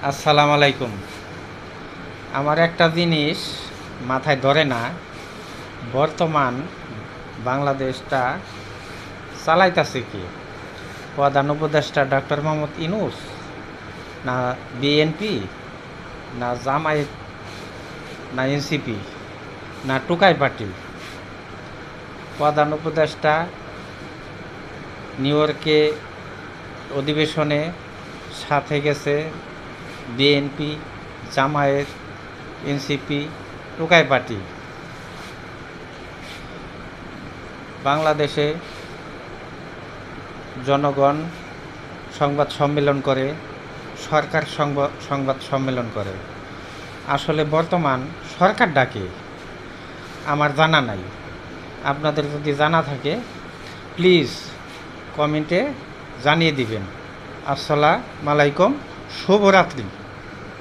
আসসালামু আলাইকুম। আমার একটা জিনিস মাথায় ধরে না, বর্তমান বাংলাদেশটা চালাইতাছে কি? প্রধান উপদেষ্টা ডক্টর মোহাম্মদ ইউনূস, না বিএনপি, না জামায়াত, না এনসিপি, না টুকাই পার্টি? প্রধান উপদেষ্টা নিউ ইয়র্কে অধিবেশনে সাথে গেছে BNP, Jamaat, NCP, Tukai party. বাংলাদেশে জনগণ সংবাদ সম্মেলন করে, সরকার সংবাদ সম্মেলন করে। আসলে বর্তমান সরকার ডাকে আমার জানা নাই। আপনাদের যদি জানা থাকে প্লিজ কমেন্টে জানিয়ে দিবেন। আসসালামু আলাইকুম, শুভরাত্রি।